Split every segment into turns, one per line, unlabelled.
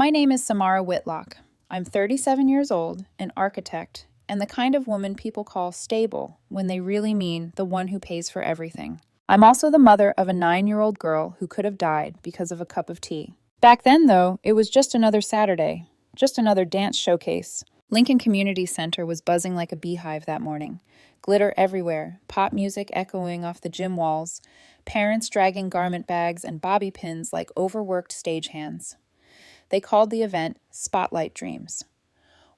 My name is Samara Whitlock. I'm 37 years old, an architect, and the kind of woman people call stable when they really mean the one who pays for everything. I'm also the mother of a 9-year-old girl who could have died because of a cup of tea. Back then, though, it was just another Saturday, just another dance showcase. Lincoln Community Center was buzzing like a beehive that morning. Glitter everywhere, pop music echoing off the gym walls, parents dragging garment bags and bobby pins like overworked stagehands. They called the event Spotlight Dreams.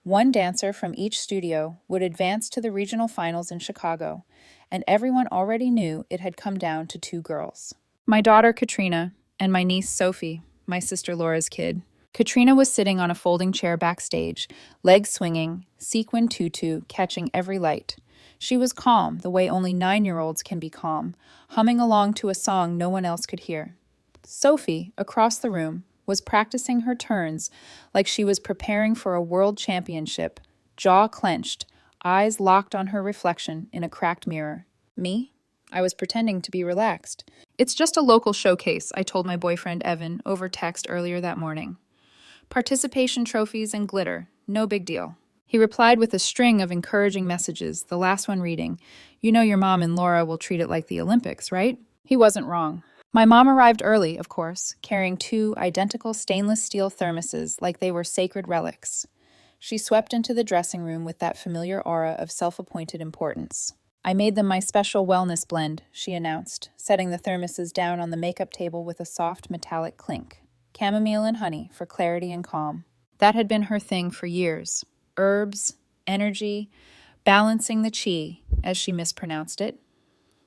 One dancer from each studio would advance to the regional finals in Chicago, and everyone already knew it had come down to 2 girls. My daughter Katrina and my niece Sophie, my sister Laura's kid. Katrina was sitting on a folding chair backstage, legs swinging, sequin tutu catching every light. She was calm, the way only 9-year-olds can be calm, humming along to a song no one else could hear. Sophie, across the room, was practicing her turns like she was preparing for a world championship, jaw clenched, eyes locked on her reflection in a cracked mirror. Me? I was pretending to be relaxed. It's just a local showcase, I told my boyfriend Evan over text earlier that morning. Participation trophies and glitter, no big deal. He replied with a string of encouraging messages, the last one reading, "You know your mom and Laura will treat it like the Olympics, right?" He wasn't wrong. My mom arrived early, of course, carrying 2 identical stainless steel thermoses like they were sacred relics. She swept into the dressing room with that familiar aura of self-appointed importance. "I made them my special wellness blend," she announced, setting the thermoses down on the makeup table with a soft metallic clink. Chamomile and honey for clarity and calm. That had been her thing for years. Herbs, energy, balancing the chi, as she mispronounced it.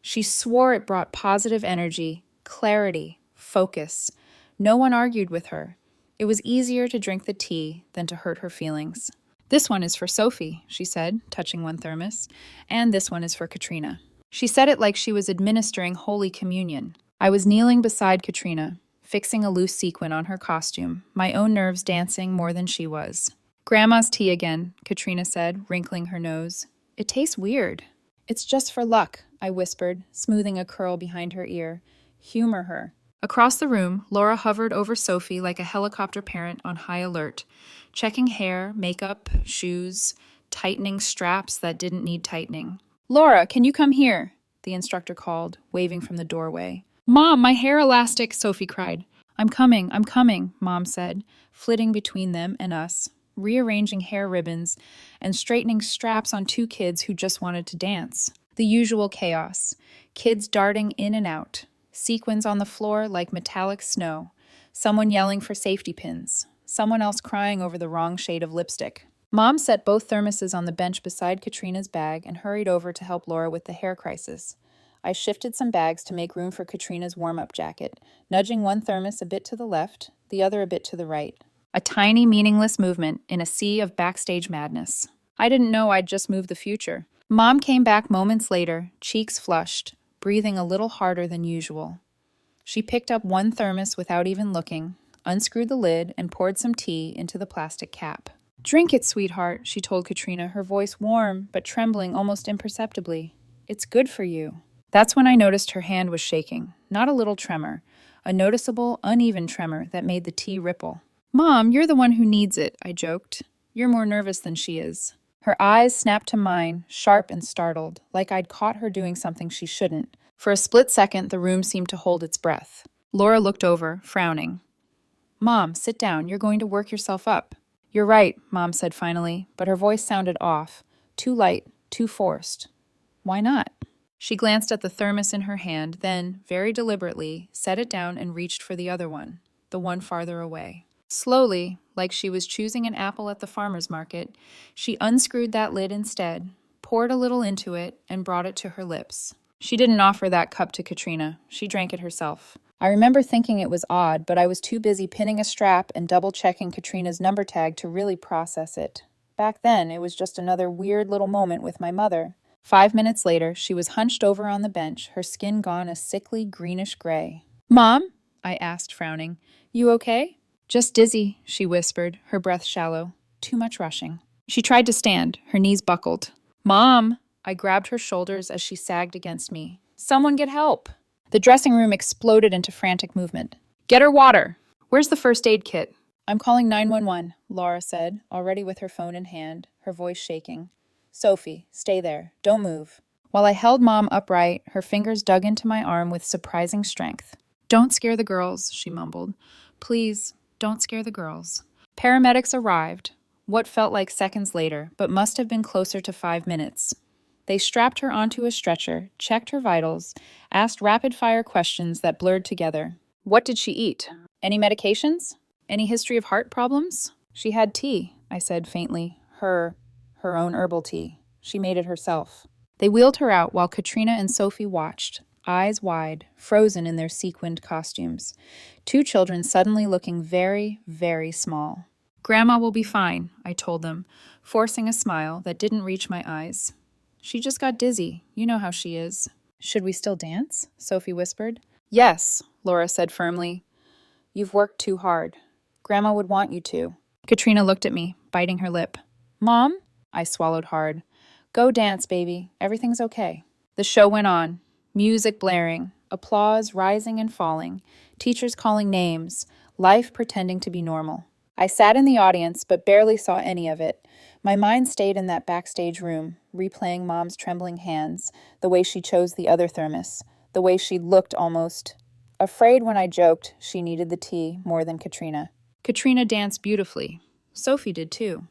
She swore it brought positive energy, clarity, focus. No one argued with her. It was easier to drink the tea than to hurt her feelings. "This one is for Sophie," she said, touching one thermos, "and this one is for Katrina." She said it like she was administering Holy Communion. I was kneeling beside Katrina, fixing a loose sequin on her costume, my own nerves dancing more than she was. "Grandma's tea again," Katrina said, wrinkling her nose. "It tastes weird." "It's just for luck," I whispered, smoothing a curl behind her ear. "Humor her." Across the room, Laura hovered over Sophie like a helicopter parent on high alert, checking hair, makeup, shoes, tightening straps that didn't need tightening. "Laura, can you come here?" the instructor called, waving from the doorway. "Mom, my hair elastic," Sophie cried. I'm coming, Mom said, flitting between them and us, rearranging hair ribbons and straightening straps on 2 kids who just wanted to dance. The usual chaos. Kids darting in and out. Sequins on the floor like metallic snow. Someone yelling for safety pins. Someone else crying over the wrong shade of lipstick. Mom set both thermoses on the bench beside Katrina's bag and hurried over to help Laura with the hair crisis. I shifted some bags to make room for Katrina's warm-up jacket, nudging one thermos a bit to the left, the other a bit to the right. A tiny, meaningless movement in a sea of backstage madness. I didn't know I'd just moved the future. Mom came back moments later, cheeks flushed, breathing a little harder than usual. She picked up one thermos without even looking, unscrewed the lid, and poured some tea into the plastic cap. "Drink it, sweetheart," she told Katrina, her voice warm but trembling almost imperceptibly. "It's good for you." That's when I noticed her hand was shaking, not a little tremor, a noticeable, uneven tremor that made the tea ripple. "Mom, you're the one who needs it," I joked. "You're more nervous than she is." Her eyes snapped to mine, sharp and startled, like I'd caught her doing something she shouldn't. For a split second, the room seemed to hold its breath. Laura looked over, frowning. "Mom, sit down. You're going to work yourself up." "You're right," Mom said finally, but her voice sounded off. Too light, too forced. "Why not?" She glanced at the thermos in her hand, then, very deliberately, set it down and reached for the other one, the one farther away. Slowly, like she was choosing an apple at the farmer's market, she unscrewed that lid instead, poured a little into it, and brought it to her lips. She didn't offer that cup to Katrina. She drank it herself. I remember thinking it was odd, but I was too busy pinning a strap and double-checking Katrina's number tag to really process it. Back then, it was just another weird little moment with my mother. 5 minutes later, she was hunched over on the bench, her skin gone a sickly greenish gray. "Mom?" I asked, frowning. "You okay?" "Just dizzy," she whispered, her breath shallow. "Too much rushing." She tried to stand, her knees buckled. "Mom!" I grabbed her shoulders as she sagged against me. "Someone get help!" The dressing room exploded into frantic movement. "Get her water!" "Where's the first aid kit?" I'm calling 911, Laura said, already with her phone in hand, her voice shaking. Sophie, stay there. Don't move. While I held Mom upright, her fingers dug into my arm with surprising strength. Don't scare the girls, she mumbled. Please, don't scare the girls. Paramedics arrived, what felt like seconds later, but must have been closer to 5 minutes. They strapped her onto a stretcher, checked her vitals, asked rapid-fire questions that blurred together. What did she eat? Any medications? Any history of heart problems? She had tea, I said faintly. Her own herbal tea. She made it herself. They wheeled her out while Katrina and Sophie watched, eyes wide, frozen in their sequined costumes. Two children suddenly looking very, very small. Grandma will be fine, I told them, forcing a smile that didn't reach my eyes. She just got dizzy. You know how she is. Should we still dance? Sophie whispered. Yes, Laura said firmly. You've worked too hard. Grandma would want you to. Katrina looked at me, biting her lip. Mom? I swallowed hard. Go dance, baby. Everything's okay. The show went on. Music blaring, applause rising and falling, teachers calling names, life pretending to be normal. I sat in the audience, but barely saw any of it. My mind stayed in that backstage room, replaying Mom's trembling hands, the way she chose the other thermos, the way she looked almost afraid when I joked she needed the tea more than Katrina. Katrina danced beautifully. Sophie did too.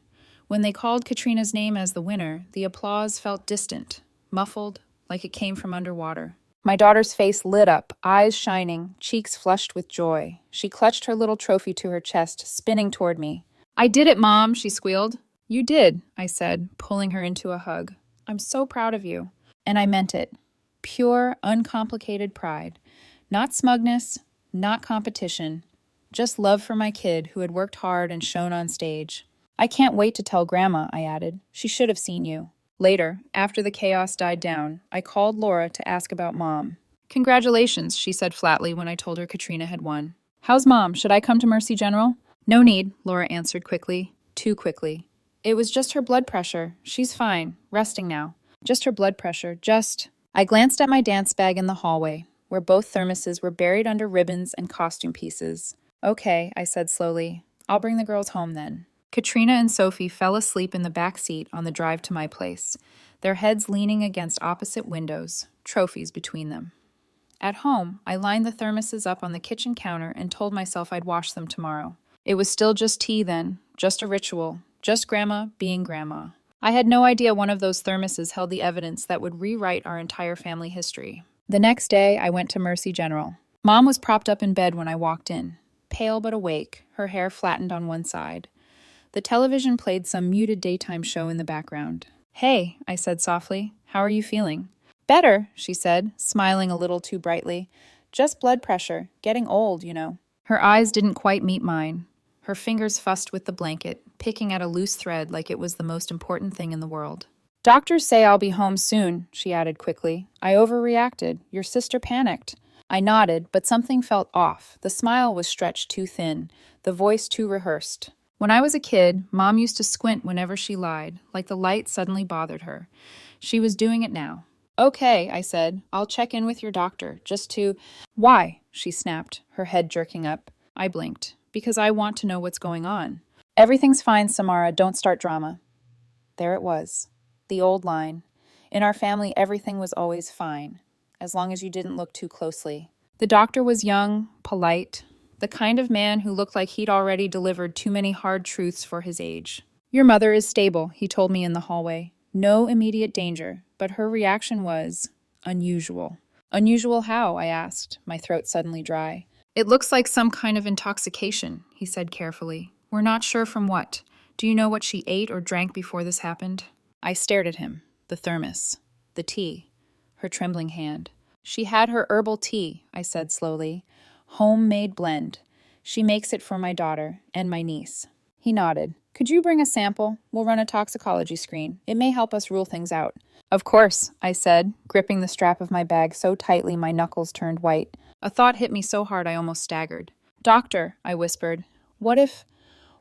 When they called Katrina's name as the winner, the applause felt distant, muffled, like it came from underwater. My daughter's face lit up, eyes shining, cheeks flushed with joy. She clutched her little trophy to her chest, spinning toward me. I did it, Mom, she squealed. You did, I said, pulling her into a hug. I'm so proud of you. And I meant it. Pure, uncomplicated pride. Not smugness, not competition. Just love for my kid who had worked hard and shone on stage. I can't wait to tell Grandma, I added. She should have seen you. Later, after the chaos died down, I called Laura to ask about Mom. Congratulations, she said flatly when I told her Katrina had won. How's Mom? Should I come to Mercy General? No need, Laura answered quickly. Too quickly. It was just her blood pressure. She's fine. Resting now. Just her blood pressure. I glanced at my dance bag in the hallway, where both thermoses were buried under ribbons and costume pieces. Okay, I said slowly. I'll bring the girls home then. Katrina and Sophie fell asleep in the back seat on the drive to my place, their heads leaning against opposite windows, trophies between them. At home, I lined the thermoses up on the kitchen counter and told myself I'd wash them tomorrow. It was still just tea then, just a ritual, just Grandma being Grandma. I had no idea one of those thermoses held the evidence that would rewrite our entire family history. The next day, I went to Mercy General. Mom was propped up in bed when I walked in, pale but awake, her hair flattened on one side. The television played some muted daytime show in the background. Hey, I said softly, how are you feeling? Better, she said, smiling a little too brightly. Just blood pressure, getting old, you know. Her eyes didn't quite meet mine. Her fingers fussed with the blanket, picking at a loose thread like it was the most important thing in the world. Doctors say I'll be home soon, she added quickly. I overreacted. Your sister panicked. I nodded, but something felt off. The smile was stretched too thin, the voice too rehearsed. When I was a kid, Mom used to squint whenever she lied, like the light suddenly bothered her. She was doing it now. Okay, I said. I'll check in with your doctor, just to... Why? She snapped, her head jerking up. I blinked. Because I want to know what's going on. Everything's fine, Samara. Don't start drama. There it was. The old line. In our family, everything was always fine, as long as you didn't look too closely. The doctor was young, polite, the kind of man who looked like he'd already delivered too many hard truths for his age. Your mother is stable, he told me in the hallway. No immediate danger, but her reaction was unusual. Unusual how? I asked, my throat suddenly dry. It looks like some kind of intoxication, he said carefully. We're not sure from what. Do you know what she ate or drank before this happened? I stared at him, the thermos, the tea, her trembling hand. She had her herbal tea, I said slowly. Homemade blend. She makes it for my daughter and my niece. He nodded. Could you bring a sample? We'll run a toxicology screen. It may help us rule things out. Of course, I said, gripping the strap of my bag so tightly my knuckles turned white. A thought hit me so hard I almost staggered. Doctor, I whispered, what if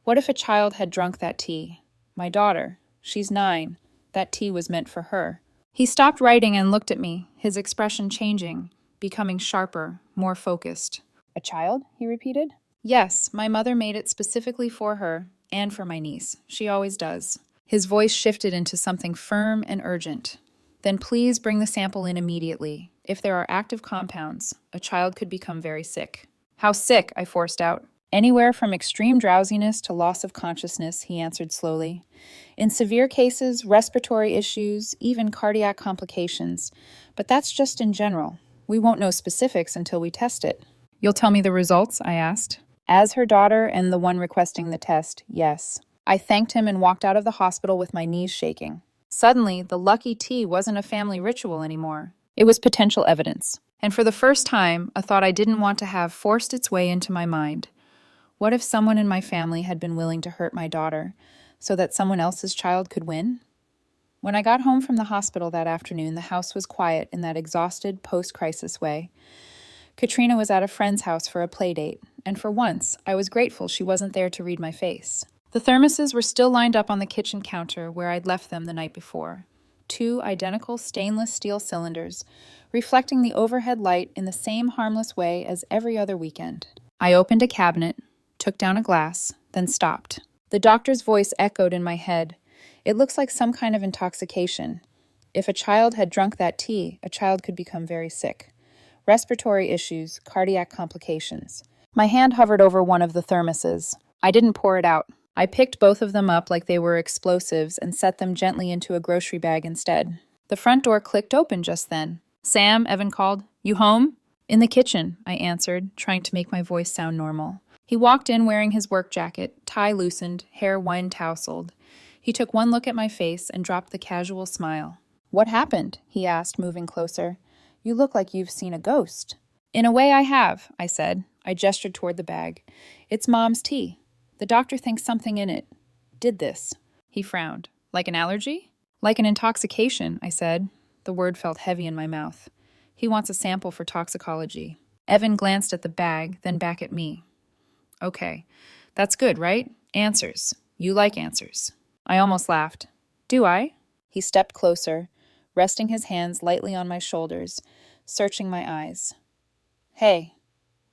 a child had drunk that tea? My daughter. She's 9. That tea was meant for her. He stopped writing and looked at me, his expression changing, becoming sharper, more focused. A child? He repeated. Yes, my mother made it specifically for her and for my niece. She always does. His voice shifted into something firm and urgent. Then please bring the sample in immediately. If there are active compounds, a child could become very sick. How sick? I forced out. Anywhere from extreme drowsiness to loss of consciousness, he answered slowly. In severe cases, respiratory issues, even cardiac complications. But that's just in general. We won't know specifics until we test it. You'll tell me the results? I asked. As her daughter and the one requesting the test, yes. I thanked him and walked out of the hospital with my knees shaking. Suddenly, the lucky tea wasn't a family ritual anymore. It was potential evidence. And for the first time, a thought I didn't want to have forced its way into my mind. What if someone in my family had been willing to hurt my daughter so that someone else's child could win? When I got home from the hospital that afternoon, the house was quiet in that exhausted, post-crisis way. Katrina was at a friend's house for a play date, and for once, I was grateful she wasn't there to read my face. The thermoses were still lined up on the kitchen counter where I'd left them the night before. 2 identical stainless steel cylinders, reflecting the overhead light in the same harmless way as every other weekend. I opened a cabinet, took down a glass, then stopped. The doctor's voice echoed in my head. It looks like some kind of intoxication. If a child had drunk that tea, a child could become very sick. Respiratory issues, cardiac complications. My hand hovered over one of the thermoses. I didn't pour it out. I picked both of them up like they were explosives and set them gently into a grocery bag instead. The front door clicked open just then. Sam, Evan called. You home? In the kitchen, I answered, trying to make my voice sound normal. He walked in wearing his work jacket, tie loosened, hair wind-tousled. He took one look at my face and dropped the casual smile. What happened? He asked, moving closer. You look like you've seen a ghost. In a way I have, I said. I gestured toward the bag. It's Mom's tea. The doctor thinks something in it did this. He frowned. Like an allergy? Like an intoxication, I said. The word felt heavy in my mouth. He wants a sample for toxicology. Evan glanced at the bag, then back at me. Okay, that's good, right? Answers. You like answers. I almost laughed. Do I? He stepped closer, resting his hands lightly on my shoulders, searching my eyes. Hey,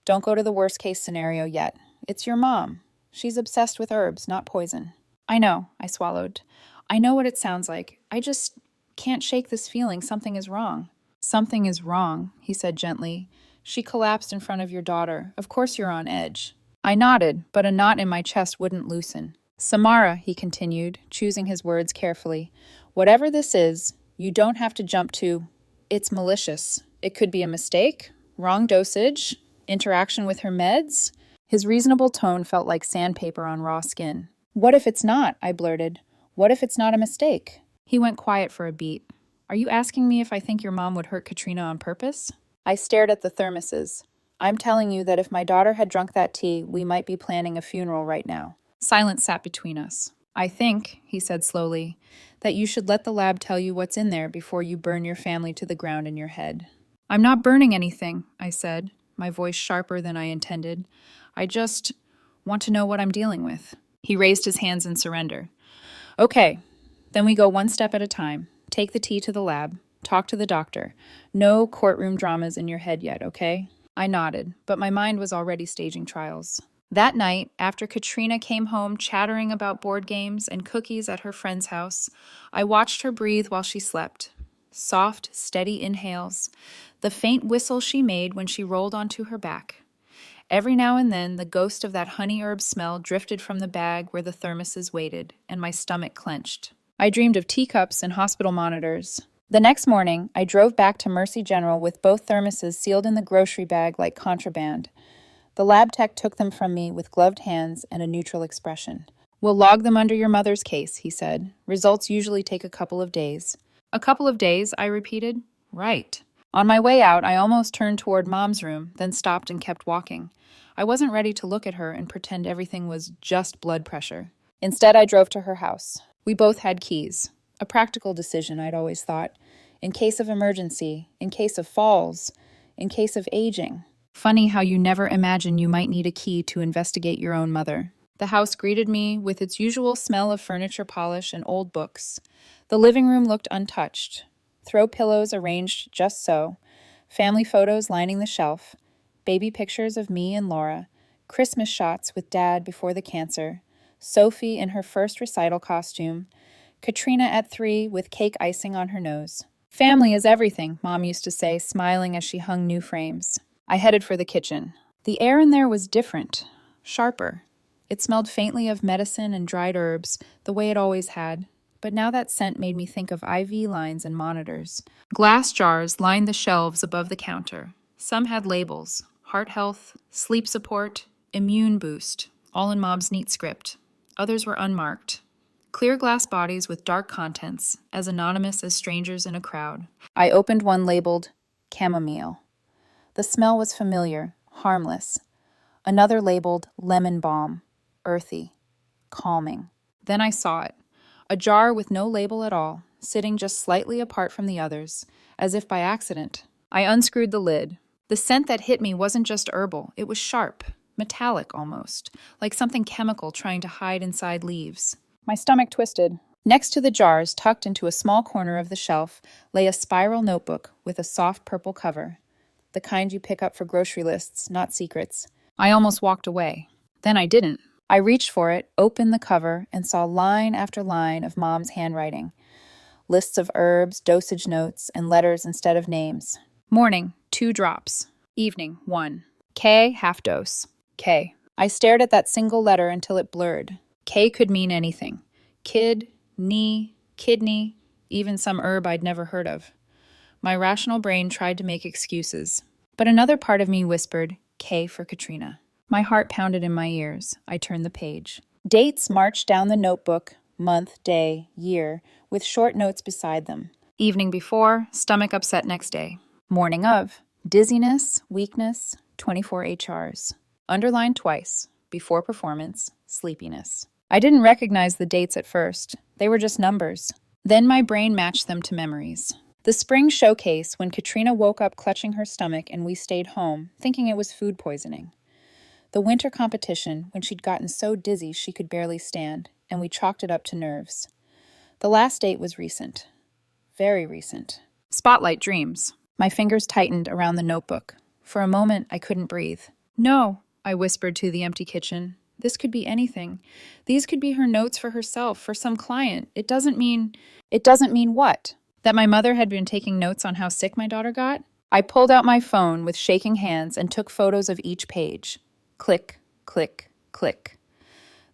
don't go to the worst-case scenario yet. It's your mom. She's obsessed with herbs, not poison. I know, I swallowed. I know what it sounds like. I just can't shake this feeling something is wrong. Something is wrong, he said gently. She collapsed in front of your daughter. Of course you're on edge. I nodded, but a knot in my chest wouldn't loosen. Samara, he continued, choosing his words carefully, whatever this is, you don't have to jump to, it's malicious. It could be a mistake, wrong dosage, interaction with her meds. His reasonable tone felt like sandpaper on raw skin. What if it's not? I blurted. What if it's not a mistake? He went quiet for a beat. Are you asking me if I think your mom would hurt Katrina on purpose? I stared at the thermoses. I'm telling you that if my daughter had drunk that tea, we might be planning a funeral right now. Silence sat between us. I think, he said slowly, that you should let the lab tell you what's in there before you burn your family to the ground in your head. I'm not burning anything, I said, my voice sharper than I intended. I just want to know what I'm dealing with. He raised his hands in surrender. Okay, then we go one step at a time. Take the tea to the lab. Talk to the doctor. No courtroom dramas in your head yet, okay? I nodded, but my mind was already staging trials. That night, after Katrina came home chattering about board games and cookies at her friend's house, I watched her breathe while she slept. Soft, steady inhales, the faint whistle she made when she rolled onto her back. Every now and then, the ghost of that honey herb smell drifted from the bag where the thermoses waited, and my stomach clenched. I dreamed of teacups and hospital monitors. The next morning, I drove back to Mercy General with both thermoses sealed in the grocery bag like contraband. The lab tech took them from me with gloved hands and a neutral expression. We'll log them under your mother's case, he said. Results usually take a couple of days. A couple of days, I repeated. Right. On my way out, I almost turned toward Mom's room, then stopped and kept walking. I wasn't ready to look at her and pretend everything was just blood pressure. Instead, I drove to her house. We both had keys. A practical decision, I'd always thought. In case of emergency, in case of falls, in case of aging. Funny how you never imagine you might need a key to investigate your own mother. The house greeted me with its usual smell of furniture polish and old books. The living room looked untouched. Throw pillows arranged just so, family photos lining the shelf, baby pictures of me and Laura, Christmas shots with Dad before the cancer, Sophie in her first recital costume, Katrina at 3 with cake icing on her nose. Family is everything, Mom used to say, smiling as she hung new frames. I headed for the kitchen. The air in there was different, sharper. It smelled faintly of medicine and dried herbs, the way it always had, but now that scent made me think of IV lines and monitors. Glass jars lined the shelves above the counter. Some had labels: heart health, sleep support, immune boost, all in Mom's neat script. Others were unmarked. Clear glass bodies with dark contents, as anonymous as strangers in a crowd. I opened one labeled chamomile. The smell was familiar, harmless. Another labeled lemon balm, earthy, calming. Then I saw it. A jar with no label at all, sitting just slightly apart from the others, as if by accident. I unscrewed the lid. The scent that hit me wasn't just herbal, it was sharp, metallic almost, like something chemical trying to hide inside leaves. My stomach twisted. Next to the jars, tucked into a small corner of the shelf, lay a spiral notebook with a soft purple cover. The kind you pick up for grocery lists, not secrets. I almost walked away. Then I didn't. I reached for it, opened the cover, and saw line after line of Mom's handwriting. Lists of herbs, dosage notes, and letters instead of names. Morning, 2 drops. Evening, 1. K, half dose. K. I stared at that single letter until it blurred. K could mean anything. Kid, knee, kidney, even some herb I'd never heard of. My rational brain tried to make excuses. But another part of me whispered, K for Katrina. My heart pounded in my ears. I turned the page. Dates marched down the notebook, month, day, year, with short notes beside them. Evening before, stomach upset next day. Morning of, dizziness, weakness, 24 HRs. Underlined twice, before performance, sleepiness. I didn't recognize the dates at first. They were just numbers. Then my brain matched them to memories. The spring showcase when Katrina woke up clutching her stomach and we stayed home, thinking it was food poisoning. The winter competition when she'd gotten so dizzy she could barely stand, and we chalked it up to nerves. The last date was recent. Very recent. Spotlight dreams. My fingers tightened around the notebook. For a moment, I couldn't breathe. No, I whispered to the empty kitchen. This could be anything. These could be her notes for herself, for some client. It doesn't mean what? That my mother had been taking notes on how sick my daughter got? I pulled out my phone with shaking hands and took photos of each page. Click, click, click.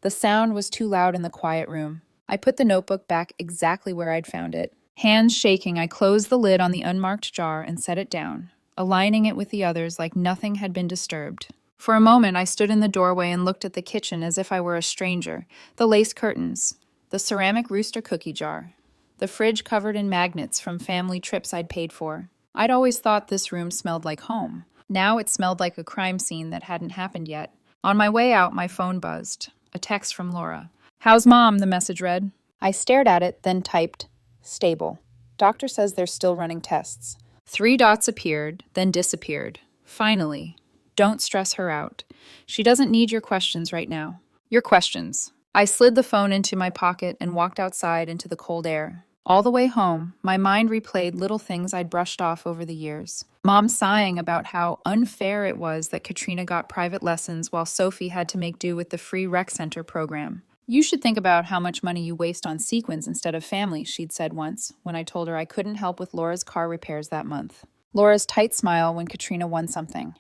The sound was too loud in the quiet room. I put the notebook back exactly where I'd found it. Hands shaking, I closed the lid on the unmarked jar and set it down, aligning it with the others like nothing had been disturbed. For a moment, I stood in the doorway and looked at the kitchen as if I were a stranger. The lace curtains, the ceramic rooster cookie jar, the fridge covered in magnets from family trips I'd paid for. I'd always thought this room smelled like home. Now it smelled like a crime scene that hadn't happened yet. On my way out, my phone buzzed. A text from Laura. "How's Mom?" the message read. I stared at it, then typed, "Stable. Doctor says they're still running tests." 3 dots appeared, then disappeared. Finally. Don't stress her out. She doesn't need your questions right now. Your questions. I slid the phone into my pocket and walked outside into the cold air. All the way home, my mind replayed little things I'd brushed off over the years. Mom sighing about how unfair it was that Katrina got private lessons while Sophie had to make do with the free rec center program. "You should think about how much money you waste on sequins instead of family," she'd said once, when I told her I couldn't help with Laura's car repairs that month. Laura's tight smile when Katrina won something.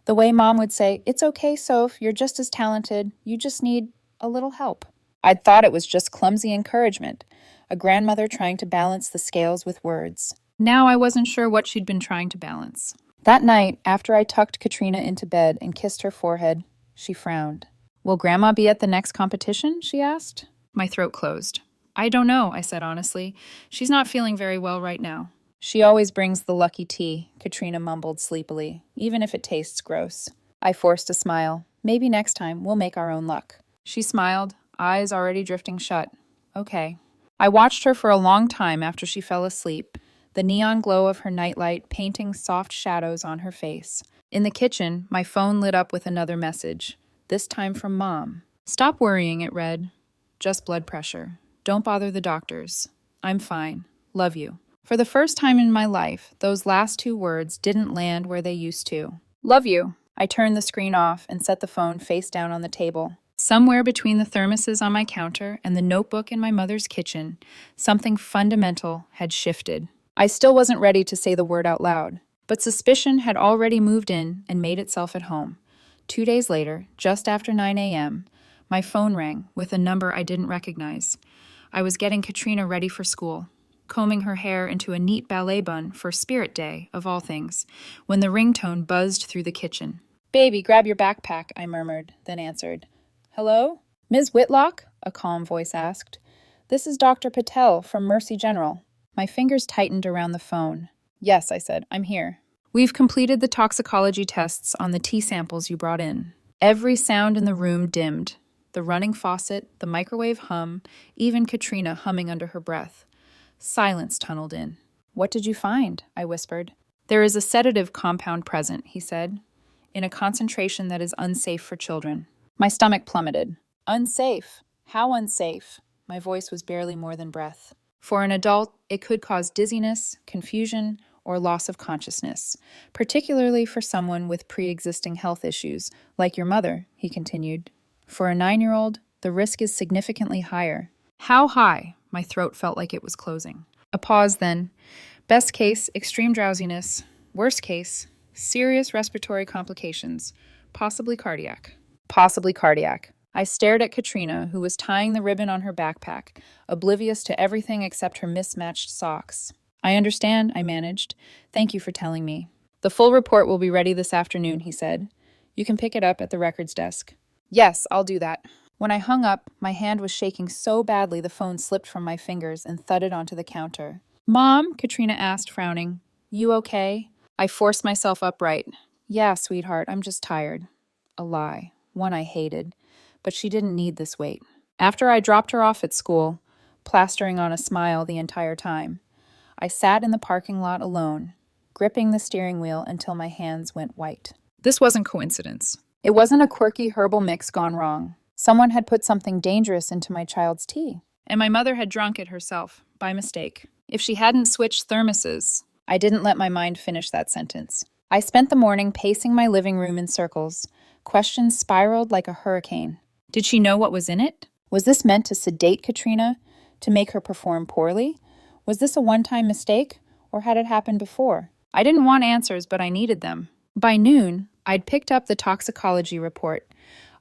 The way Mom would say, "It's okay, Soph, you're just as talented. You just need a little help." I'd thought it was just clumsy encouragement, a grandmother trying to balance the scales with words. Now I wasn't sure what she'd been trying to balance. That night, after I tucked Katrina into bed and kissed her forehead, she frowned. "Will Grandma be at the next competition?" she asked. My throat closed. "I don't know," I said honestly. "She's not feeling very well right now." "She always brings the lucky tea," Katrina mumbled sleepily, "even if it tastes gross." I forced a smile. "Maybe next time we'll make our own luck." She smiled, eyes already drifting shut. "Okay." I watched her for a long time after she fell asleep, the neon glow of her nightlight painting soft shadows on her face. In the kitchen, my phone lit up with another message, this time from Mom. "Stop worrying," it read. "Just blood pressure. Don't bother the doctors. I'm fine. Love you." For the first time in my life, those last 2 words didn't land where they used to. "Love you." I turned the screen off and set the phone face down on the table. Somewhere between the thermoses on my counter and the notebook in my mother's kitchen, something fundamental had shifted. I still wasn't ready to say the word out loud, but suspicion had already moved in and made itself at home. 2 days later, just after 9 a.m., my phone rang with a number I didn't recognize. I was getting Katrina ready for school, combing her hair into a neat ballet bun for Spirit Day, of all things, when the ringtone buzzed through the kitchen. "Baby, grab your backpack," I murmured, then answered. "Hello? Ms. Whitlock?" a calm voice asked. "This is Dr. Patel from Mercy General." My fingers tightened around the phone. "Yes," I said, "I'm here." "We've completed the toxicology tests on the tea samples you brought in." Every sound in the room dimmed. The running faucet, the microwave hum, even Katrina humming under her breath. Silence tunneled in. "What did you find?" I whispered. "There is a sedative compound present," he said, "in a concentration that is unsafe for children." My stomach plummeted. "Unsafe? How unsafe?" My voice was barely more than breath. "For an adult, it could cause dizziness, confusion, or loss of consciousness, particularly for someone with pre-existing health issues, like your mother," he continued. "For a 9-year-old, the risk is significantly higher." How high? My throat felt like it was closing. A pause then. Best case, extreme drowsiness. Worst case, serious respiratory complications, possibly cardiac. Possibly cardiac. I stared at Katrina, who was tying the ribbon on her backpack, oblivious to everything except her mismatched socks. "I understand," I managed. "Thank you for telling me." "The full report will be ready this afternoon," he said. "You can pick it up at the records desk." "Yes, I'll do that." When I hung up, my hand was shaking so badly the phone slipped from my fingers and thudded onto the counter. "Mom?" Katrina asked, frowning. "You okay?" I forced myself upright. "Yeah, sweetheart, I'm just tired." A lie. One I hated. But she didn't need this weight. After I dropped her off at school, plastering on a smile the entire time, I sat in the parking lot alone, gripping the steering wheel until my hands went white. This wasn't coincidence. It wasn't a quirky herbal mix gone wrong. Someone had put something dangerous into my child's tea. And my mother had drunk it herself, by mistake. If she hadn't switched thermoses, I didn't let my mind finish that sentence. I spent the morning pacing my living room in circles. Questions spiraled like a hurricane. Did she know what was in it? Was this meant to sedate Katrina? To make her perform poorly? Was this a one-time mistake? Or had it happened before? I didn't want answers, but I needed them. By noon, I'd picked up the toxicology report,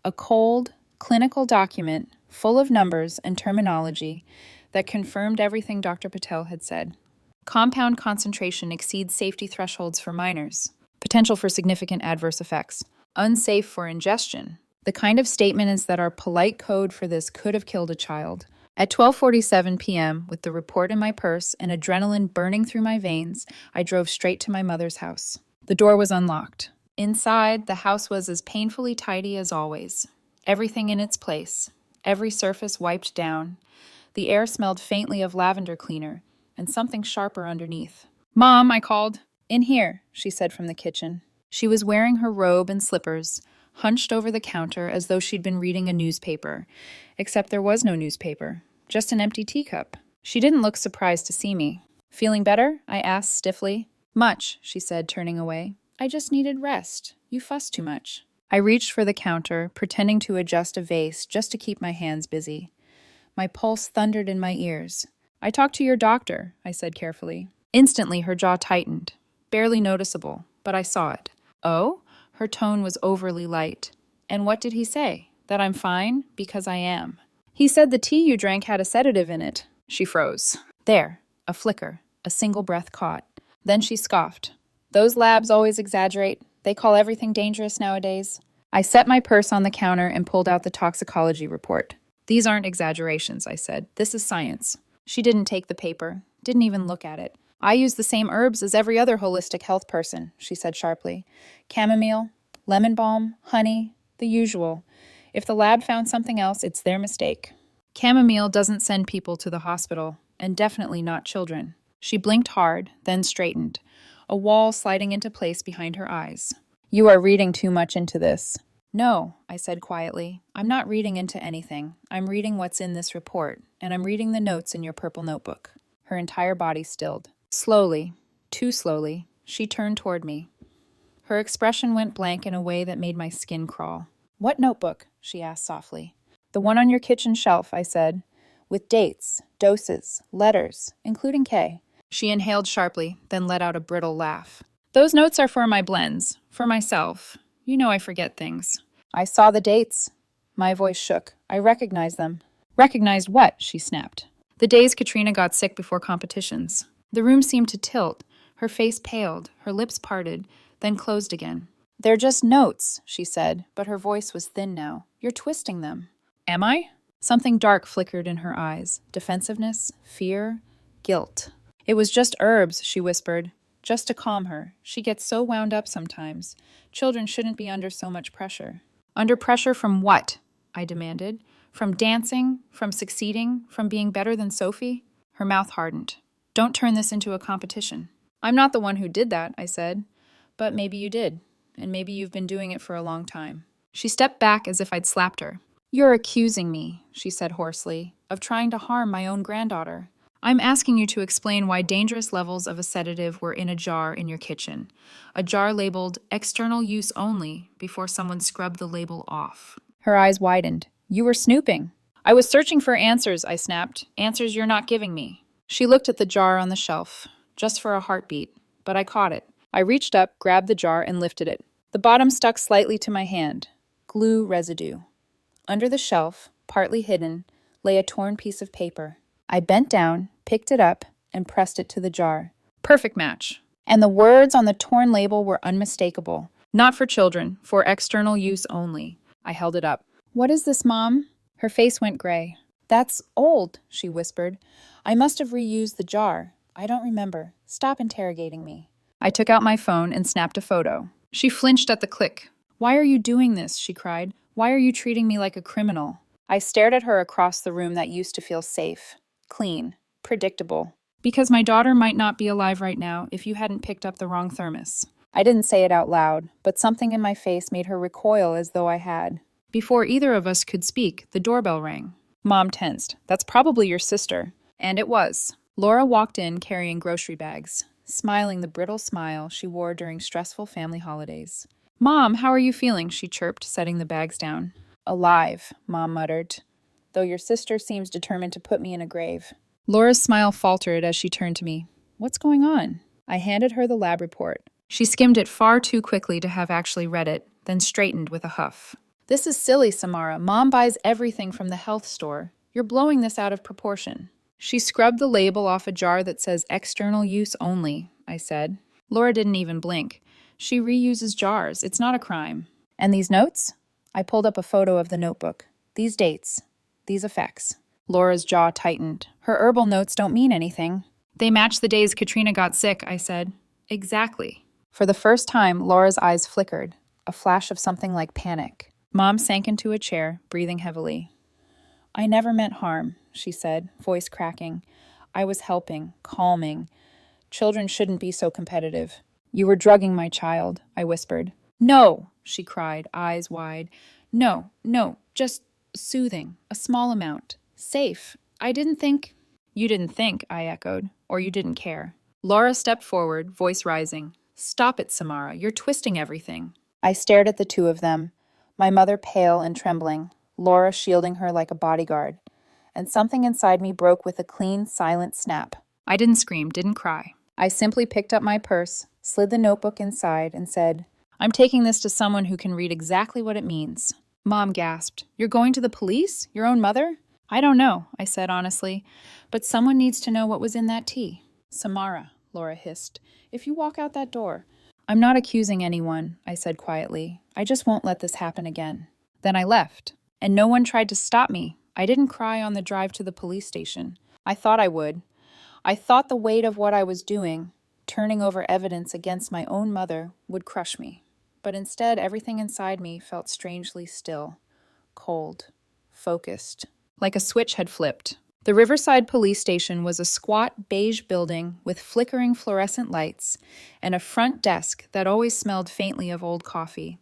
a cold, clinical document full of numbers and terminology that confirmed everything Dr. Patel had said. Compound concentration exceeds safety thresholds for minors. Potential for significant adverse effects. Unsafe for ingestion. The kind of statements that are polite code for this could have killed a child. At 12:47 p.m., with the report in my purse and adrenaline burning through my veins, I drove straight to my mother's house. The door was unlocked. Inside, the house was as painfully tidy as always. Everything in its place, every surface wiped down. The air smelled faintly of lavender cleaner, and something sharper underneath. "Mom," I called. "In here," she said from the kitchen. She was wearing her robe and slippers, hunched over the counter as though she'd been reading a newspaper. Except there was no newspaper, just an empty teacup. She didn't look surprised to see me. "Feeling better?" I asked stiffly. "Much," she said, turning away. "I just needed rest. You fuss too much." I reached for the counter, pretending to adjust a vase just to keep my hands busy. My pulse thundered in my ears. "I talked to your doctor," I said carefully. Instantly, her jaw tightened. Barely noticeable, but I saw it. "Oh?" Her tone was overly light. "And what did he say? That I'm fine? Because I am." "He said the tea you drank had a sedative in it." She froze. There, a flicker, a single breath caught. Then she scoffed. "Those labs always exaggerate. They call everything dangerous nowadays." I set my purse on the counter and pulled out the toxicology report. "These aren't exaggerations," I said. "This is science." She didn't take the paper, didn't even look at it. "I use the same herbs as every other holistic health person," she said sharply. "Chamomile, lemon balm, honey, the usual. If the lab found something else, it's their mistake. Chamomile doesn't send people to the hospital, and definitely not children." She blinked hard, then straightened, a wall sliding into place behind her eyes. "You are reading too much into this." "No," I said quietly. "I'm not reading into anything. I'm reading what's in this report, and I'm reading the notes in your purple notebook." Her entire body stilled. Slowly, too slowly, she turned toward me. Her expression went blank in a way that made my skin crawl. "What notebook?" she asked softly. "The one on your kitchen shelf," I said, "with dates, doses, letters, including K." She inhaled sharply, then let out a brittle laugh. "Those notes are for my blends, for myself. You know I forget things." I saw the dates. My voice shook. I recognized them. "Recognized what?" she snapped. "The days Katrina got sick before competitions." The room seemed to tilt. Her face paled, her lips parted, then closed again. "They're just notes," she said, but her voice was thin now. "You're twisting them." "Am I?" Something dark flickered in her eyes. Defensiveness, fear, guilt. "It was just herbs," she whispered. "Just to calm her. She gets so wound up sometimes. Children shouldn't be under so much pressure." "Under pressure from what?" I demanded. "From dancing? From succeeding? From being better than Sophie?" Her mouth hardened. "Don't turn this into a competition." "I'm not the one who did that," I said. "But maybe you did. And maybe you've been doing it for a long time." She stepped back as if I'd slapped her. "You're accusing me," she said hoarsely, "of trying to harm my own granddaughter. I'm asking you to explain why dangerous levels of a sedative were in a jar in your kitchen. A jar labeled external use only before someone scrubbed the label off." Her eyes widened. "You were snooping." "I was searching for answers," I snapped. "Answers you're not giving me." She looked at the jar on the shelf, just for a heartbeat, but I caught it. I reached up, grabbed the jar, and lifted it. The bottom stuck slightly to my hand. Glue residue. Under the shelf, partly hidden, lay a torn piece of paper. I bent down, picked it up, and pressed it to the jar. Perfect match. And the words on the torn label were unmistakable. "Not for children, for external use only." I held it up. "What is this, Mom?" Her face went gray. "That's old," she whispered. "I must have reused the jar. I don't remember. Stop interrogating me." I took out my phone and snapped a photo. She flinched at the click. "Why are you doing this?" she cried. "Why are you treating me like a criminal?" I stared at her across the room that used to feel safe, clean, predictable. "Because my daughter might not be alive right now if you hadn't picked up the wrong thermos." I didn't say it out loud, but something in my face made her recoil as though I had. Before either of us could speak, the doorbell rang. Mom tensed. "That's probably your sister." And it was. Laura walked in carrying grocery bags, smiling the brittle smile she wore during stressful family holidays. "Mom, how are you feeling?" she chirped, setting the bags down. "Alive," Mom muttered, "though your sister seems determined to put me in a grave." Laura's smile faltered as she turned to me. "What's going on?" I handed her the lab report. She skimmed it far too quickly to have actually read it, then straightened with a huff. "This is silly, Samara. Mom buys everything from the health store. You're blowing this out of proportion." She scrubbed the label off a jar that says external use only, I said. Laura didn't even blink. "She reuses jars. It's not a crime." "And these notes?" I pulled up a photo of the notebook. "These dates. These effects." Laura's jaw tightened. "Her herbal notes don't mean anything." "They match the days Katrina got sick," I said. "Exactly." For the first time, Laura's eyes flickered, a flash of something like panic. Mom sank into a chair, breathing heavily. "I never meant harm," she said, voice cracking. "I was helping, calming. Children shouldn't be so competitive." "You were drugging my child," I whispered. "No," she cried, eyes wide. "No, just soothing, a small amount. Safe. I didn't think—" "You didn't think," I echoed, "or you didn't care." Laura stepped forward, voice rising. "Stop it, Samara. You're twisting everything." I stared at the two of them, my mother pale and trembling, Laura shielding her like a bodyguard. And something inside me broke with a clean, silent snap. I didn't scream, didn't cry. I simply picked up my purse, slid the notebook inside, and said, "I'm taking this to someone who can read exactly what it means." Mom gasped. "You're going to the police? Your own mother?" "I don't know," I said honestly, "but someone needs to know what was in that tea." "Samara," Laura hissed, "if you walk out that door—" "I'm not accusing anyone," I said quietly. "I just won't let this happen again." Then I left, and no one tried to stop me. I didn't cry on the drive to the police station. I thought I would. I thought the weight of what I was doing, turning over evidence against my own mother, would crush me. But instead, everything inside me felt strangely still, cold, focused, like a switch had flipped. The Riverside Police Station was a squat beige building with flickering fluorescent lights and a front desk that always smelled faintly of old coffee.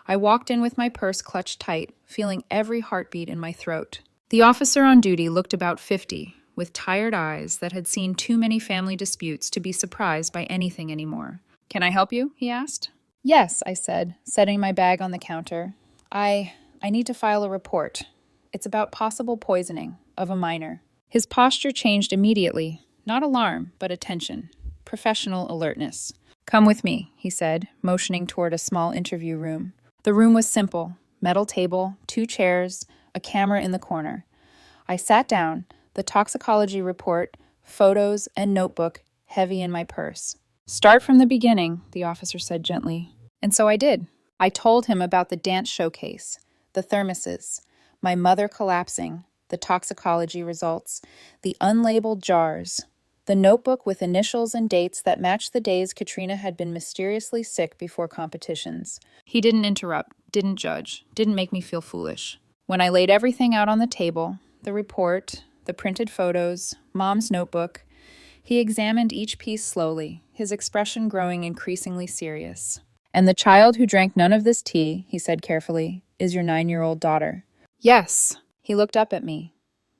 I walked in with my purse clutched tight, feeling every heartbeat in my throat. The officer on duty looked about 50, with tired eyes that had seen too many family disputes to be surprised by anything anymore. "Can I help you?" he asked. Yes, I said, setting my bag on the counter. I need to file a report. It's about possible poisoning of a minor. His posture changed immediately, not alarm, but attention, professional alertness. Come with me, he said, motioning toward a small interview room. The room was simple: metal table, 2 chairs, a camera in the corner. I sat down, the toxicology report, photos, and notebook heavy in my purse. Start from the beginning, the officer said gently. And so I did. I told him about the dance showcase, the thermoses, my mother collapsing, the toxicology results, the unlabeled jars, the notebook with initials and dates that matched the days Katrina had been mysteriously sick before competitions. He didn't interrupt, didn't judge, didn't make me feel foolish. When I laid everything out on the table, the report, the printed photos, Mom's notebook, he examined each piece slowly, his expression growing increasingly serious. And the child who drank none of this tea, he said carefully, is your 9-year-old daughter. Yes. He looked up at me.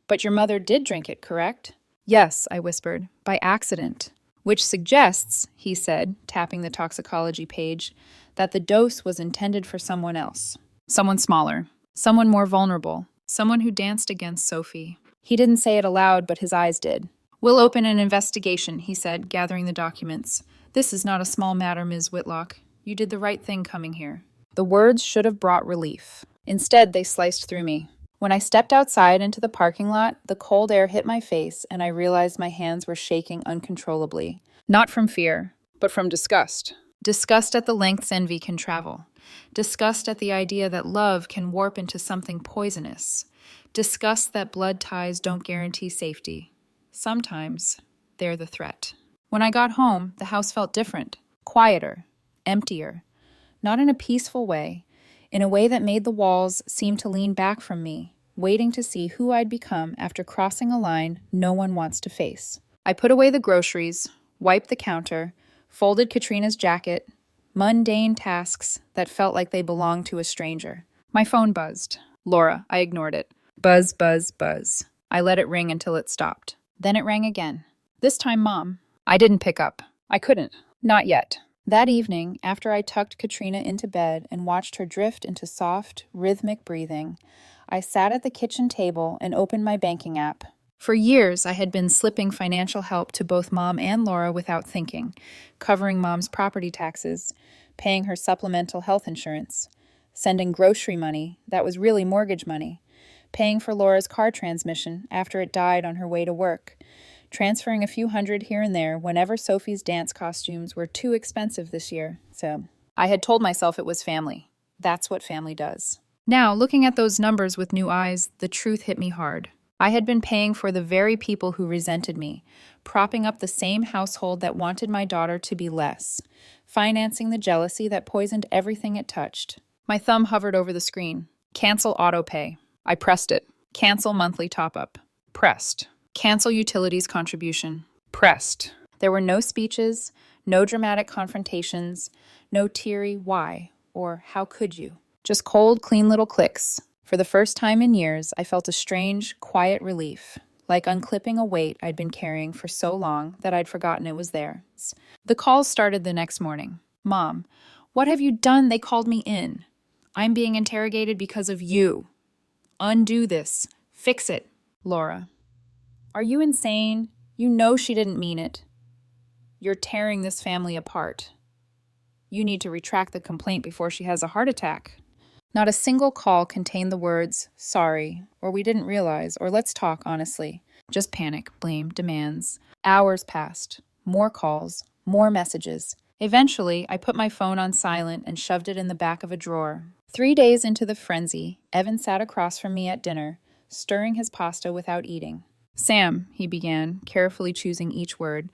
But your mother did drink it, correct? Yes, I whispered, by accident. Which suggests, he said, tapping the toxicology page, that the dose was intended for someone else. Someone smaller. Someone more vulnerable. Someone who danced against Sophie. He didn't say it aloud, but his eyes did. We'll open an investigation, he said, gathering the documents. This is not a small matter, Ms. Whitlock. You did the right thing coming here. The words should have brought relief. Instead, they sliced through me. When I stepped outside into the parking lot, the cold air hit my face, and I realized my hands were shaking uncontrollably. Not from fear, but from disgust. Disgust at the lengths envy can travel. Disgust at the idea that love can warp into something poisonous. Disgust that blood ties don't guarantee safety. Sometimes, they're the threat. When I got home, the house felt different, quieter, emptier. Not in a peaceful way, in a way that made the walls seem to lean back from me, waiting to see who I'd become after crossing a line no one wants to face. I put away the groceries, wiped the counter, folded Katrina's jacket, mundane tasks that felt like they belonged to a stranger. My phone buzzed. Laura, I ignored it. Buzz, buzz, buzz. I let it ring until it stopped. Then it rang again. This time, Mom. I didn't pick up. I couldn't. Not yet. That evening, after I tucked Katrina into bed and watched her drift into soft, rhythmic breathing, I sat at the kitchen table and opened my banking app. For years, I had been slipping financial help to both Mom and Laura without thinking, covering Mom's property taxes, paying her supplemental health insurance, sending grocery money that was really mortgage money, paying for Laura's car transmission after it died on her way to work, transferring a few hundred here and there whenever Sophie's dance costumes were too expensive this year. So I had told myself it was family. That's what family does. Now, looking at those numbers with new eyes, the truth hit me hard. I had been paying for the very people who resented me, propping up the same household that wanted my daughter to be less, financing the jealousy that poisoned everything it touched. My thumb hovered over the screen. Cancel autopay. I pressed it. Cancel monthly top-up. Pressed. Cancel utilities contribution. Pressed. There were no speeches, no dramatic confrontations, no teary why or how could you. Just cold, clean little clicks. For the first time in years, I felt a strange, quiet relief, like unclipping a weight I'd been carrying for so long that I'd forgotten it was there. The calls started the next morning. Mom, what have you done? They called me in. I'm being interrogated because of you. Undo this. Fix it. Laura. Are you insane? You know she didn't mean it. You're tearing this family apart. You need to retract the complaint before she has a heart attack. Not a single call contained the words, sorry, or we didn't realize, or let's talk honestly. Just panic, blame, demands. Hours passed. More calls, more messages. Eventually, I put my phone on silent and shoved it in the back of a drawer. 3 days into the frenzy, Evan sat across from me at dinner, stirring his pasta without eating. Sam, he began, carefully choosing each word,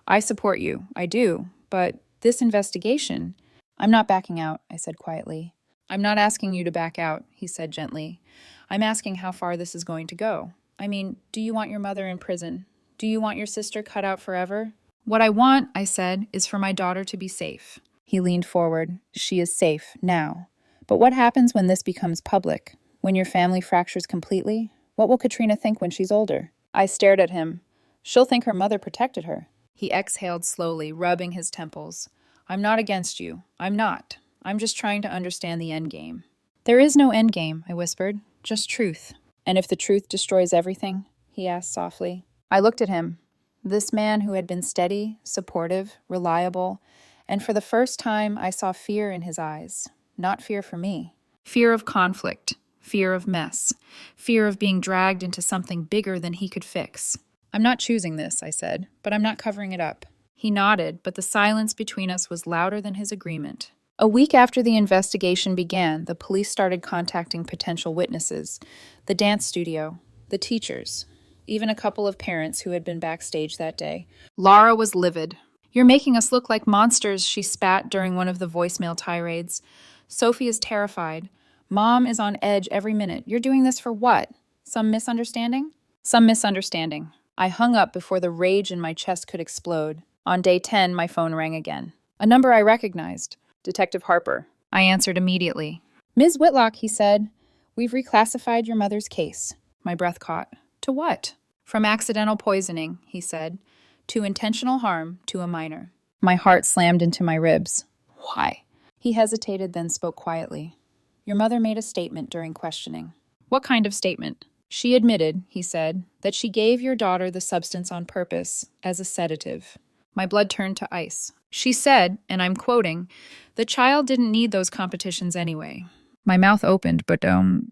I support you, I do, but this investigation... I'm not backing out, I said quietly. I'm not asking you to back out, he said gently. I'm asking how far this is going to go. I mean, do you want your mother in prison? Do you want your sister cut out forever? What I want, I said, is for my daughter to be safe. He leaned forward. She is safe, now. But what happens when this becomes public? When your family fractures completely? What will Katrina think when she's older? I stared at him. She'll think her mother protected her. He exhaled slowly, rubbing his temples. I'm not against you. I'm not. I'm just trying to understand the end game. There is no end game, I whispered. Just truth. And if the truth destroys everything? He asked softly. I looked at him. This man who had been steady, supportive, reliable, and for the first time I saw fear in his eyes. Not fear for me. Fear of conflict. Fear of mess. Fear of being dragged into something bigger than he could fix. I'm not choosing this, I said, but I'm not covering it up. He nodded, but the silence between us was louder than his agreement. A week after the investigation began, the police started contacting potential witnesses, the dance studio, the teachers, even a couple of parents who had been backstage that day. Laura was livid. You're making us look like monsters, she spat during one of the voicemail tirades. Sophie is terrified. Mom is on edge every minute. You're doing this for what? Some misunderstanding? Some misunderstanding. I hung up before the rage in my chest could explode. On day 10, my phone rang again. A number I recognized. Detective Harper. I answered immediately. Ms. Whitlock, he said, we've reclassified your mother's case. My breath caught. To what? From accidental poisoning, he said, to intentional harm to a minor. My heart slammed into my ribs. Why? He hesitated, then spoke quietly. Your mother made a statement during questioning. What kind of statement? She admitted, he said, that she gave your daughter the substance on purpose, as a sedative. My blood turned to ice. She said, and I'm quoting, the child didn't need those competitions anyway. My mouth opened, but no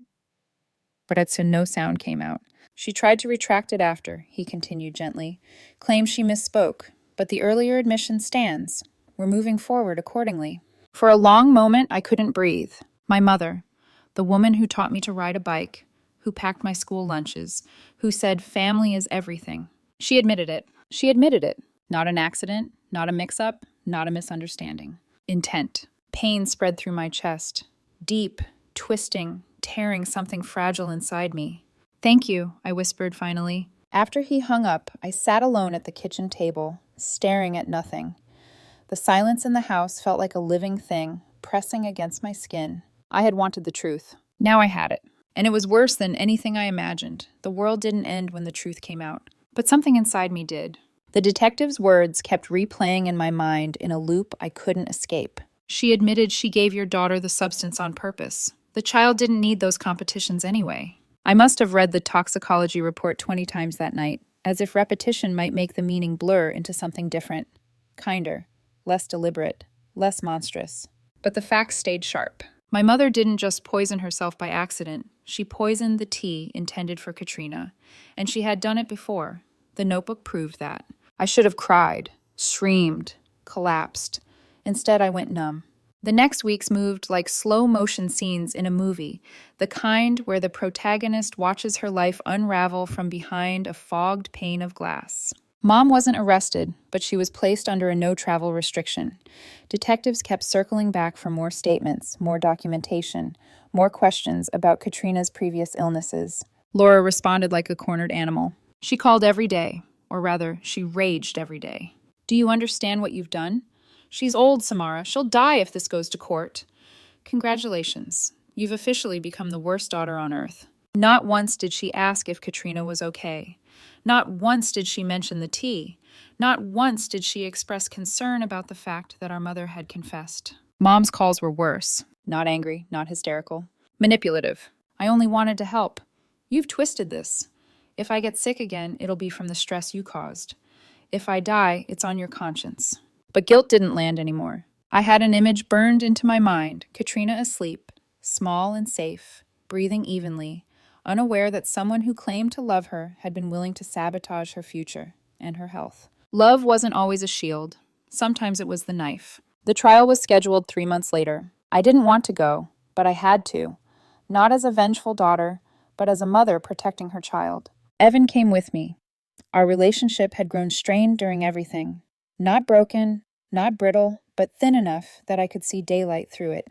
sound came out. She tried to retract it after, he continued gently, claimed she misspoke, but the earlier admission stands. We're moving forward accordingly. For a long moment, I couldn't breathe. My mother, the woman who taught me to ride a bike, who packed my school lunches, who said family is everything. She admitted it. She admitted it. Not an accident, not a mix-up, not a misunderstanding. Intent. Pain spread through my chest. Deep, twisting, tearing something fragile inside me. Thank you, I whispered finally. After he hung up, I sat alone at the kitchen table, staring at nothing. The silence in the house felt like a living thing, pressing against my skin. I had wanted the truth. Now I had it. And it was worse than anything I imagined. The world didn't end when the truth came out. But something inside me did. The detective's words kept replaying in my mind in a loop I couldn't escape. She admitted she gave your daughter the substance on purpose. The child didn't need those competitions anyway. I must have read the toxicology report 20 times that night, as if repetition might make the meaning blur into something different. Kinder, less deliberate, less monstrous. But the facts stayed sharp. My mother didn't just poison herself by accident. She poisoned the tea intended for Katrina. And she had done it before. The notebook proved that. I should have cried, screamed, collapsed. Instead, I went numb. The next weeks moved like slow-motion scenes in a movie, the kind where the protagonist watches her life unravel from behind a fogged pane of glass. Mom wasn't arrested, but she was placed under a no-travel restriction. Detectives kept circling back for more statements, more documentation, more questions about Katrina's previous illnesses. Laura responded like a cornered animal. She called every day, or rather, she raged every day. Do you understand what you've done? She's old, Samara. She'll die if this goes to court. Congratulations. You've officially become the worst daughter on earth. Not once did she ask if Katrina was okay. Not once did she mention the tea. Not once did she express concern about the fact that our mother had confessed. Mom's calls were worse. Not angry, not hysterical. Manipulative. I only wanted to help. You've twisted this. If I get sick again, it'll be from the stress you caused. If I die, it's on your conscience. But guilt didn't land anymore. I had an image burned into my mind, Katrina asleep, small and safe, breathing evenly, unaware that someone who claimed to love her had been willing to sabotage her future and her health. Love wasn't always a shield. Sometimes it was the knife. The trial was scheduled 3 months later. I didn't want to go, but I had to. Not as a vengeful daughter, but as a mother protecting her child. Evan came with me. Our relationship had grown strained during everything. Not broken, not brittle, but thin enough that I could see daylight through it.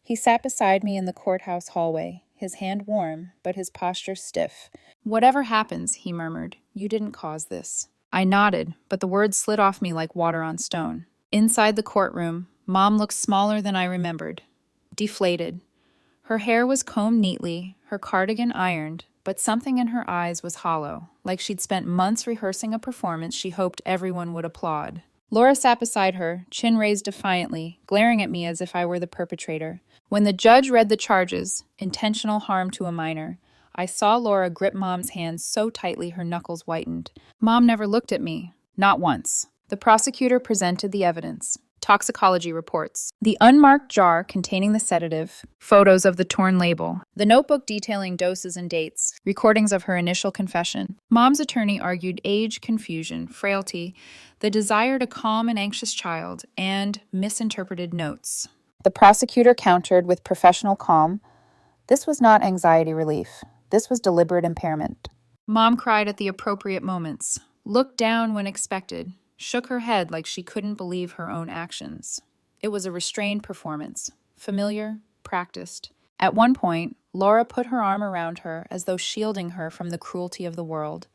He sat beside me in the courthouse hallway, his hand warm, but his posture stiff. Whatever happens, he murmured, you didn't cause this. I nodded, but the words slid off me like water on stone. Inside the courtroom, Mom looked smaller than I remembered. Deflated. Her hair was combed neatly, her cardigan ironed, but something in her eyes was hollow, like she'd spent months rehearsing a performance she hoped everyone would applaud. Laura sat beside her, chin raised defiantly, glaring at me as if I were the perpetrator. When the judge read the charges, intentional harm to a minor, I saw Laura grip Mom's hands so tightly her knuckles whitened. Mom never looked at me. Not once. The prosecutor presented the evidence. Toxicology reports. The unmarked jar containing the sedative, photos of the torn label, the notebook detailing doses and dates, recordings of her initial confession. Mom's attorney argued age, confusion, frailty, the desire to calm an anxious child, and misinterpreted notes. The prosecutor countered with professional calm. This was not anxiety relief. This was deliberate impairment. Mom cried at the appropriate moments, looked down when expected, shook her head like she couldn't believe her own actions. It was a restrained performance, familiar, practiced. At one point, Laura put her arm around her as though shielding her from the cruelty of the world,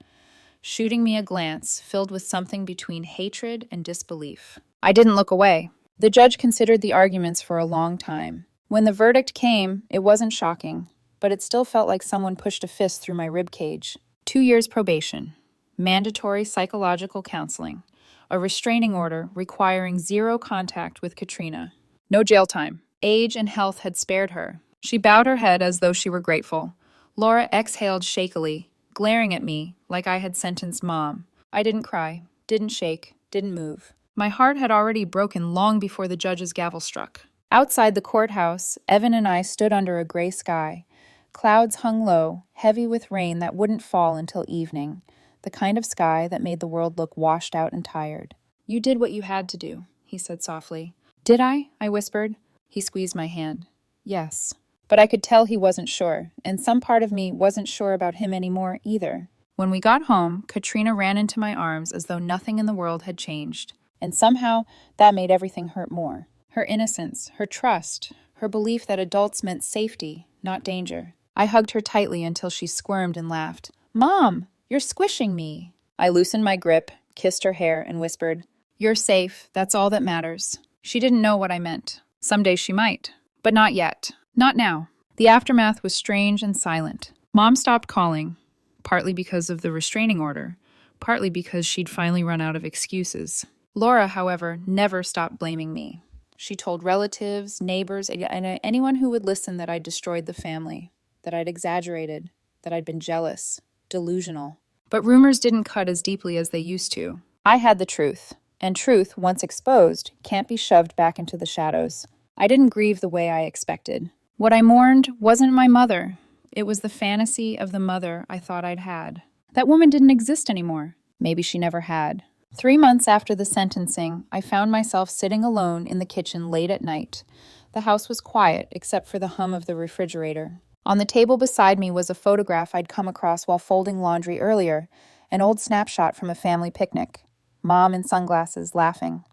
shooting me a glance filled with something between hatred and disbelief. I didn't look away. The judge considered the arguments for a long time. When the verdict came, it wasn't shocking, but it still felt like someone pushed a fist through my ribcage. 2 years probation, mandatory psychological counseling, a restraining order requiring zero contact with Katrina. No jail time. Age and health had spared her. She bowed her head as though she were grateful. Laura exhaled shakily, glaring at me like I had sentenced Mom. I didn't cry, didn't shake, didn't move. My heart had already broken long before the judge's gavel struck. Outside the courthouse, Evan and I stood under a gray sky. Clouds hung low, heavy with rain that wouldn't fall until evening. The kind of sky that made the world look washed out and tired. You did what you had to do, he said softly. Did I? I whispered. He squeezed my hand. Yes. But I could tell he wasn't sure, and some part of me wasn't sure about him anymore either. When we got home, Katrina ran into my arms as though nothing in the world had changed. And somehow, that made everything hurt more. Her innocence, her trust, her belief that adults meant safety, not danger. I hugged her tightly until she squirmed and laughed. Mom! You're squishing me. I loosened my grip, kissed her hair, and whispered, You're safe. That's all that matters. She didn't know what I meant. Someday she might. But not yet. Not now. The aftermath was strange and silent. Mom stopped calling, partly because of the restraining order, partly because she'd finally run out of excuses. Laura, however, never stopped blaming me. She told relatives, neighbors, and anyone who would listen that I'd destroyed the family, that I'd exaggerated, that I'd been jealous, delusional. But rumors didn't cut as deeply as they used to. I had the truth, and truth, once exposed, can't be shoved back into the shadows. I didn't grieve the way I expected. What I mourned wasn't my mother. It was the fantasy of the mother I thought I'd had. That woman didn't exist anymore. Maybe she never had. 3 months after the sentencing, I found myself sitting alone in the kitchen late at night. The house was quiet, except for the hum of the refrigerator. On the table beside me was a photograph I'd come across while folding laundry earlier, an old snapshot from a family picnic. Mom in sunglasses, laughing.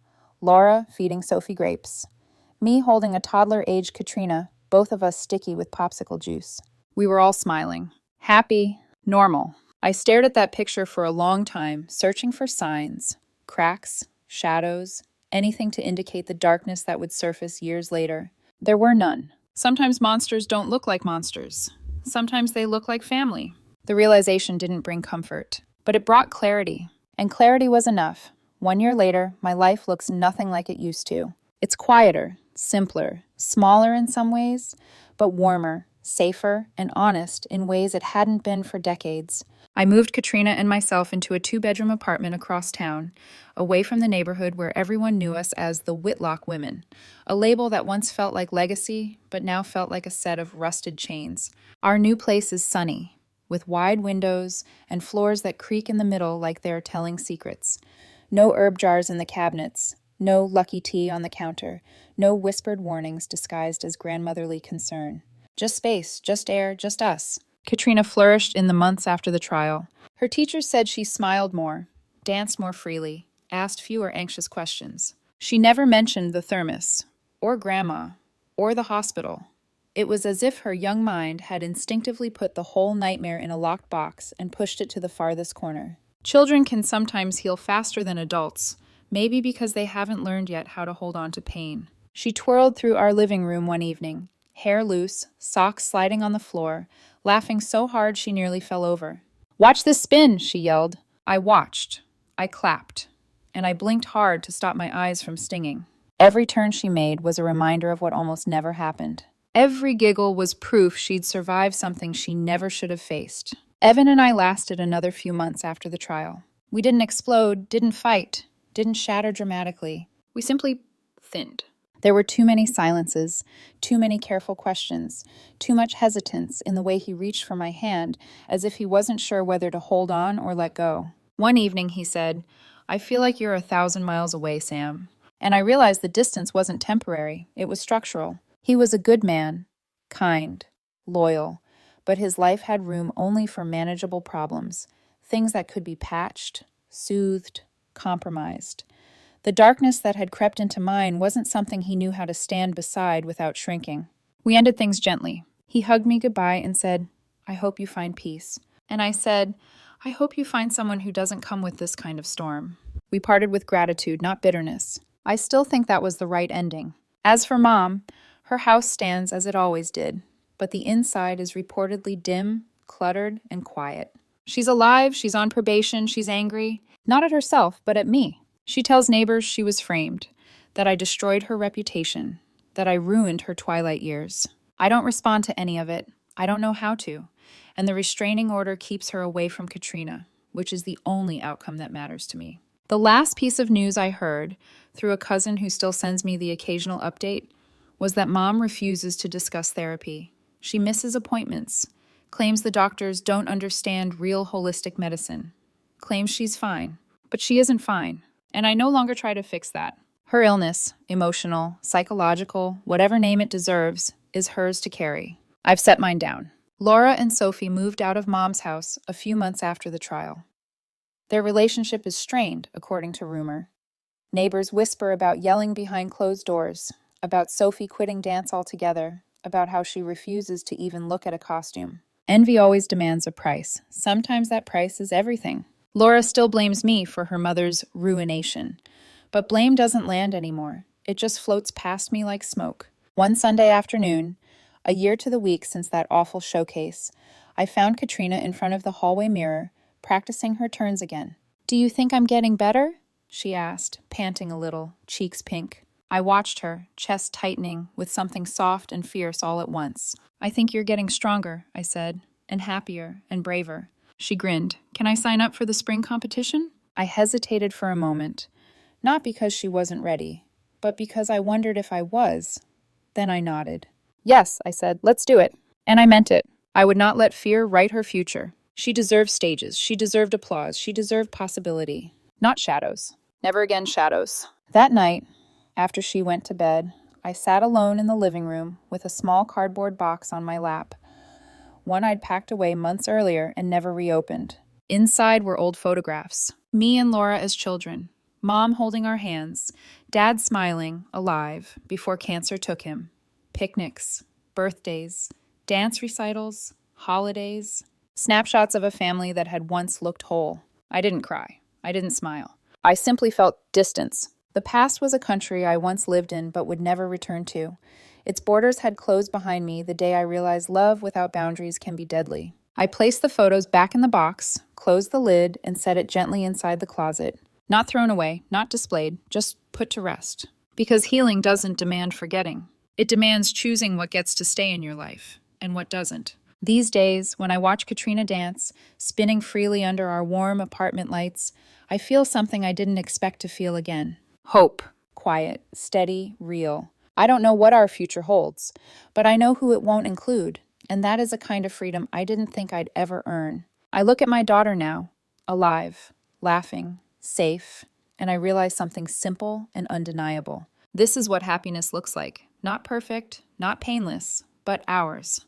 Laura feeding Sophie grapes. Me holding a toddler-aged Katrina, both of us sticky with popsicle juice. We were all smiling. Happy. Normal. I stared at that picture for a long time, searching for signs. Cracks, shadows, anything to indicate the darkness that would surface years later. There were none. Sometimes monsters don't look like monsters. Sometimes they look like family. The realization didn't bring comfort, but it brought clarity. And clarity was enough. 1 year later, my life looks nothing like it used to. It's quieter, simpler, smaller in some ways, but warmer, safer, and honest in ways it hadn't been for decades. I moved Katrina and myself into a 2-bedroom apartment across town, away from the neighborhood where everyone knew us as the Whitlock Women, a label that once felt like legacy, but now felt like a set of rusted chains. Our new place is sunny, with wide windows and floors that creak in the middle like they're telling secrets. No herb jars in the cabinets, no lucky tea on the counter, no whispered warnings disguised as grandmotherly concern. Just space, just air, just us. Katrina flourished in the months after the trial. Her teachers said she smiled more, danced more freely, asked fewer anxious questions. She never mentioned the thermos, or grandma, or the hospital. It was as if her young mind had instinctively put the whole nightmare in a locked box and pushed it to the farthest corner. Children can sometimes heal faster than adults, maybe because they haven't learned yet how to hold on to pain. She twirled through our living room one evening, hair loose, socks sliding on the floor, laughing so hard she nearly fell over. "Watch this spin," she yelled. I watched. I clapped. and I blinked hard to stop my eyes from stinging. Every turn she made was a reminder of what almost never happened. Every giggle was proof she'd survived something she never should have faced. Evan and I lasted another few months after the trial. We didn't explode, didn't fight, didn't shatter dramatically. We simply thinned. There were too many silences, too many careful questions, too much hesitance in the way he reached for my hand, as if he wasn't sure whether to hold on or let go. One evening he said, "I feel like you're 1,000 miles away, Sam." And I realized the distance wasn't temporary, it was structural. He was a good man, kind, loyal, but his life had room only for manageable problems, things that could be patched, soothed, compromised. The darkness that had crept into mine wasn't something he knew how to stand beside without shrinking. We ended things gently. He hugged me goodbye and said, "I hope you find peace." And I said, "I hope you find someone who doesn't come with this kind of storm." We parted with gratitude, not bitterness. I still think that was the right ending. As for Mom, her house stands as it always did, but the inside is reportedly dim, cluttered, and quiet. She's alive, she's on probation, she's angry, not at herself, but at me. She tells neighbors she was framed, that I destroyed her reputation, that I ruined her twilight years. I don't respond to any of it. I don't know how to. And the restraining order keeps her away from Katrina, which is the only outcome that matters to me. The last piece of news I heard, through a cousin who still sends me the occasional update, was that Mom refuses to discuss therapy. She misses appointments, claims the doctors don't understand real holistic medicine, claims she's fine, but she isn't fine. And I no longer try to fix that. Her illness, emotional, psychological, whatever name it deserves, is hers to carry. I've set mine down. Laura and Sophie moved out of Mom's house a few months after the trial. Their relationship is strained, according to rumor. Neighbors whisper about yelling behind closed doors, about Sophie quitting dance altogether, about how she refuses to even look at a costume. Envy always demands a price. Sometimes that price is everything. Laura still blames me for her mother's ruination. But blame doesn't land anymore. It just floats past me like smoke. One Sunday afternoon, a year to the week since that awful showcase, I found Katrina in front of the hallway mirror, practicing her turns again. "Do you think I'm getting better?" she asked, panting a little, cheeks pink. I watched her, chest tightening, with something soft and fierce all at once. "I think you're getting stronger," I said, "and happier and braver." She grinned. "Can I sign up for the spring competition?" I hesitated for a moment, not because she wasn't ready, but because I wondered if I was. Then I nodded. "Yes," I said, "let's do it." And I meant it. I would not let fear write her future. She deserved stages. She deserved applause. She deserved possibility. Not shadows. Never again shadows. That night, after she went to bed, I sat alone in the living room with a small cardboard box on my lap, one I'd packed away months earlier and never reopened. Inside were old photographs. Me and Laura as children. Mom holding our hands. Dad smiling, alive, before cancer took him. Picnics, birthdays, dance recitals, holidays. Snapshots of a family that had once looked whole. I didn't cry. I didn't smile. I simply felt distance. The past was a country I once lived in but would never return to. Its borders had closed behind me the day I realized love without boundaries can be deadly. I placed the photos back in the box, closed the lid, and set it gently inside the closet. Not thrown away, not displayed, just put to rest. Because healing doesn't demand forgetting. It demands choosing what gets to stay in your life and what doesn't. These days, when I watch Katrina dance, spinning freely under our warm apartment lights, I feel something I didn't expect to feel again. Hope. Quiet, steady, real. I don't know what our future holds, but I know who it won't include, and that is a kind of freedom I didn't think I'd ever earn. I look at my daughter now, alive, laughing, safe, and I realize something simple and undeniable. This is what happiness looks like. Not perfect, not painless, but ours.